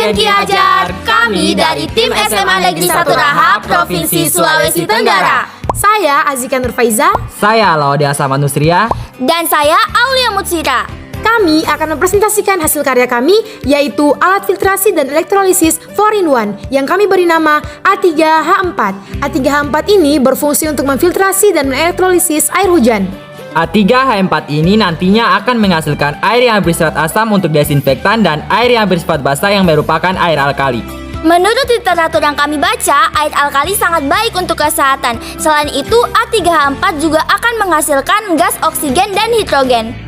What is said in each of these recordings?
yang diajar kami dari tim SMA Negeri 1 Raha, Provinsi Sulawesi Tenggara. Saya Azika Nurfaiza. Saya Laudia Sama Nusria. Dan saya Aulia Mutsira. Kami akan mempresentasikan hasil karya kami, yaitu alat filtrasi dan elektrolisis 4-in-1 yang kami beri nama A3H4. A3H4 ini berfungsi untuk memfiltrasi dan menelektrolisis air hujan. A3H4 ini nantinya akan menghasilkan air yang bersifat asam untuk desinfektan dan air yang bersifat basa yang merupakan air alkali. Menurut literatur yang kami baca, air alkali sangat baik untuk kesehatan. Selain itu, A3H4 juga akan menghasilkan gas oksigen dan hidrogen.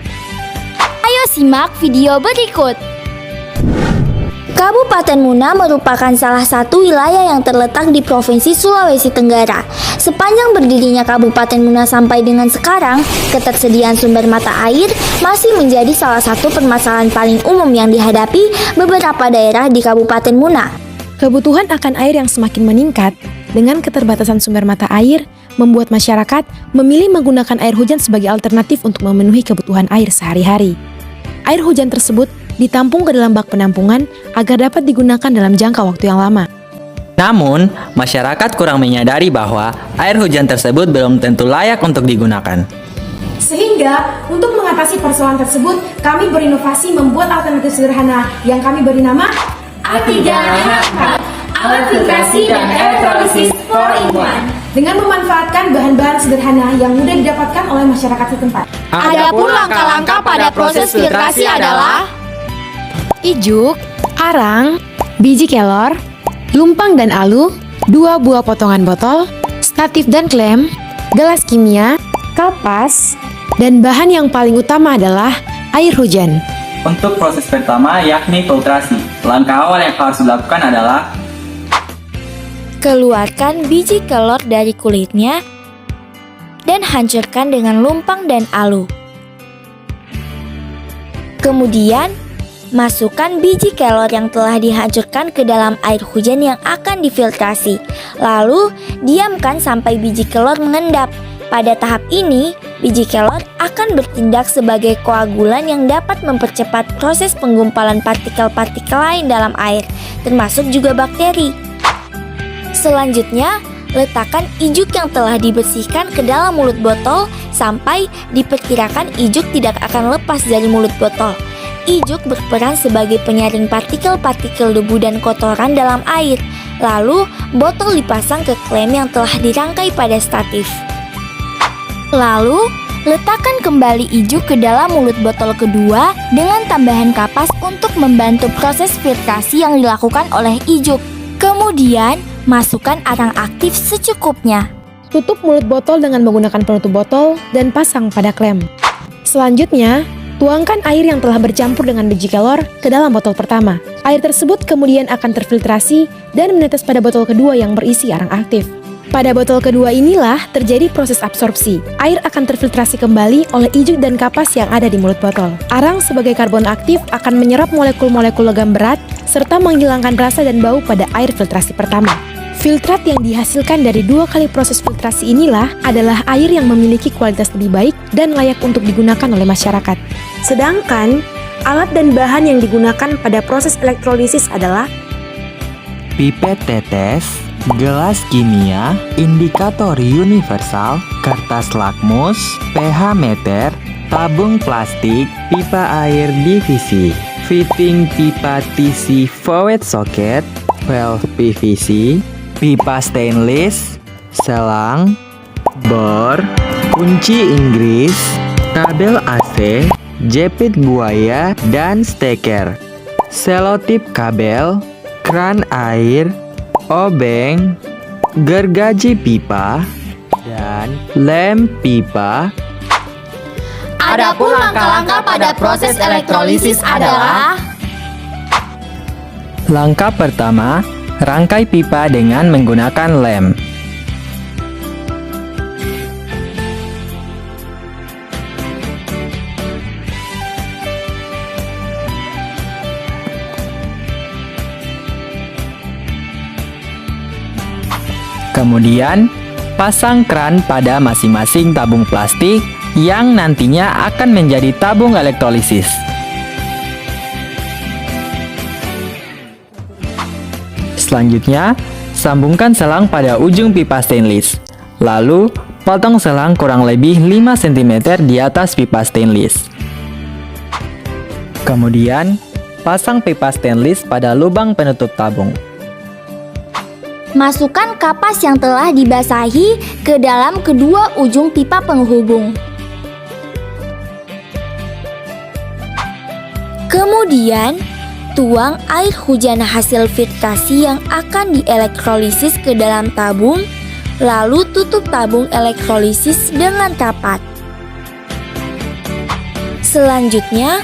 Ayo simak video berikut. Kabupaten Muna merupakan salah satu wilayah yang terletak di Provinsi Sulawesi Tenggara. Sepanjang berdirinya Kabupaten Muna sampai dengan sekarang, ketersediaan sumber mata air masih menjadi salah satu permasalahan paling umum yang dihadapi beberapa daerah di Kabupaten Muna. Kebutuhan akan air yang semakin meningkat dengan keterbatasan sumber mata air membuat masyarakat memilih menggunakan air hujan sebagai alternatif untuk memenuhi kebutuhan air sehari-hari. Air hujan tersebut ditampung ke dalam bak penampungan agar dapat digunakan dalam jangka waktu yang lama. Namun, masyarakat kurang menyadari bahwa air hujan tersebut belum tentu layak untuk digunakan. Sehingga, untuk mengatasi persoalan tersebut, kami berinovasi membuat alternatif sederhana yang kami beri nama A3H4, alat filtrasi dan elektrolisis 4-in-1. Dengan memanfaatkan bahan-bahan sederhana yang mudah didapatkan oleh masyarakat setempat. Adapun langkah-langkah pada proses filtrasi adalah ijuk, arang, biji kelor, lumpang dan alu, 2 buah potongan botol, statif dan klem, gelas kimia, kapas, dan bahan yang paling utama adalah air hujan. Untuk proses pertama yakni filtrasi. Langkah awal yang harus dilakukan adalah keluarkan biji kelor dari kulitnya dan hancurkan dengan lumpang dan alu. Kemudian, masukkan biji kelor yang telah dihancurkan ke dalam air hujan yang akan difiltrasi. Lalu, diamkan sampai biji kelor mengendap. Pada tahap ini, biji kelor akan bertindak sebagai koagulan yang dapat mempercepat proses penggumpalan partikel-partikel lain dalam air, termasuk juga bakteri. Selanjutnya, letakkan ijuk yang telah dibersihkan ke dalam mulut botol sampai diperkirakan ijuk tidak akan lepas dari mulut botol. Ijuk berperan sebagai penyaring partikel-partikel debu dan kotoran dalam air. Lalu, botol dipasang ke klem yang telah dirangkai pada statif. Lalu, letakkan kembali ijuk ke dalam mulut botol kedua dengan tambahan kapas untuk membantu proses filtrasi yang dilakukan oleh ijuk. Kemudian, masukkan arang aktif secukupnya. Tutup mulut botol dengan menggunakan penutup botol dan pasang pada klem. Selanjutnya, tuangkan air yang telah bercampur dengan biji kelor ke dalam botol pertama. Air tersebut kemudian akan terfiltrasi dan menetes pada botol kedua yang berisi arang aktif. Pada botol kedua inilah terjadi proses absorpsi. Air akan terfiltrasi kembali oleh ijuk dan kapas yang ada di mulut botol. Arang sebagai karbon aktif akan menyerap molekul-molekul logam berat serta menghilangkan rasa dan bau pada air filtrasi pertama. Filtrat yang dihasilkan dari 2 kali proses filtrasi inilah adalah air yang memiliki kualitas lebih baik dan layak untuk digunakan oleh masyarakat. Sedangkan, alat dan bahan yang digunakan pada proses elektrolisis adalah pipet tetes, gelas kimia, indikator universal, kertas lakmus, pH meter, tabung plastik, pipa air divisi, fitting pipa TC forward socket, valve PVC, pipa stainless, selang, bor, kunci Inggris, kabel AC, jepit buaya dan steker, selotip kabel, kran air, obeng, gergaji pipa, dan lem pipa. Adapun langkah-langkah pada proses elektrolisis adalah langkah pertama, rangkai pipa dengan menggunakan lem. Kemudian, pasang kran pada masing-masing tabung plastik yang nantinya akan menjadi tabung elektrolisis. Selanjutnya, sambungkan selang pada ujung pipa stainless. Lalu, potong selang kurang lebih 5 cm di atas pipa stainless. Kemudian, pasang pipa stainless pada lubang penutup tabung. Masukkan kapas yang telah dibasahi ke dalam kedua ujung pipa penghubung. Kemudian, tuang air hujan hasil filtrasi yang akan dielektrolisis ke dalam tabung, lalu tutup tabung elektrolisis dengan rapat. Selanjutnya,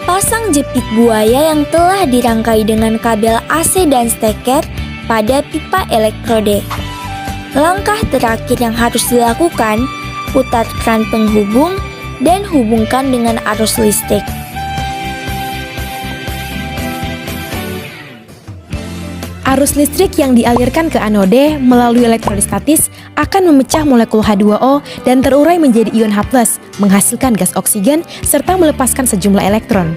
pasang jepit buaya yang telah dirangkai dengan kabel AC dan steker pada pipa elektrode. Langkah terakhir yang harus dilakukan, putar kran penghubung dan hubungkan dengan arus listrik. Arus listrik yang dialirkan ke anode melalui elektrolistatis akan memecah molekul H2O dan terurai menjadi ion H+, menghasilkan gas oksigen serta melepaskan sejumlah elektron.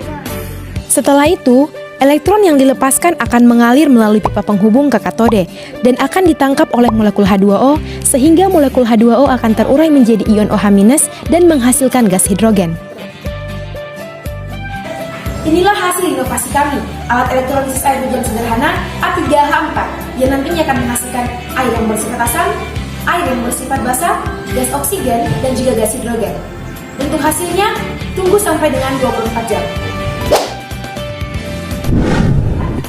Setelah itu, elektron yang dilepaskan akan mengalir melalui pipa penghubung ke katode dan akan ditangkap oleh molekul H2O sehingga molekul H2O akan terurai menjadi ion OH- dan menghasilkan gas hidrogen. Inilah hasil inovasi kami, alat elektrolisis air hujan sederhana A3H4 yang nantinya akan menghasilkan air yang bersifat asam, air yang bersifat basa, gas oksigen, dan juga gas hidrogen. Untuk hasilnya, tunggu sampai dengan 24 jam.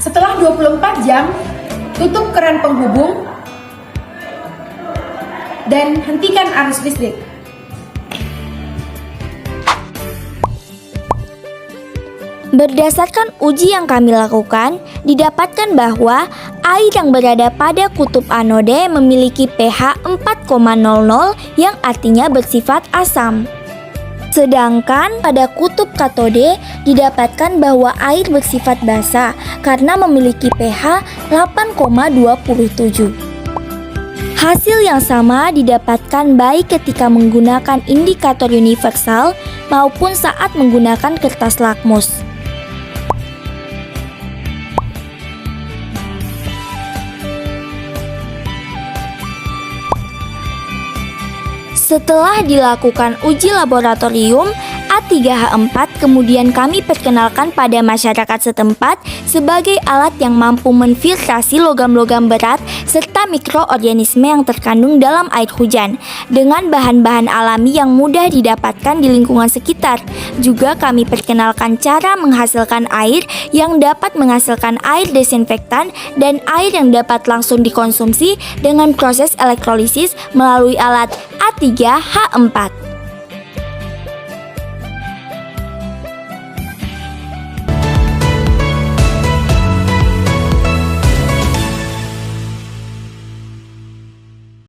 Setelah 24 jam, tutup keran penghubung dan hentikan arus listrik. Berdasarkan uji yang kami lakukan, didapatkan bahwa air yang berada pada kutub anode memiliki pH 4,00 yang artinya bersifat asam. Sedangkan pada kutub katode didapatkan bahwa air bersifat basa karena memiliki pH 8,27. Hasil yang sama didapatkan baik ketika menggunakan indikator universal maupun saat menggunakan kertas lakmus. Setelah dilakukan uji laboratorium, A3H4 kemudian kami perkenalkan pada masyarakat setempat sebagai alat yang mampu memfiltrasi logam-logam berat serta mikroorganisme yang terkandung dalam air hujan dengan bahan-bahan alami yang mudah didapatkan di lingkungan sekitar. Juga kami perkenalkan cara menghasilkan air yang dapat menghasilkan air desinfektan dan air yang dapat langsung dikonsumsi dengan proses elektrolisis melalui alat A3H4.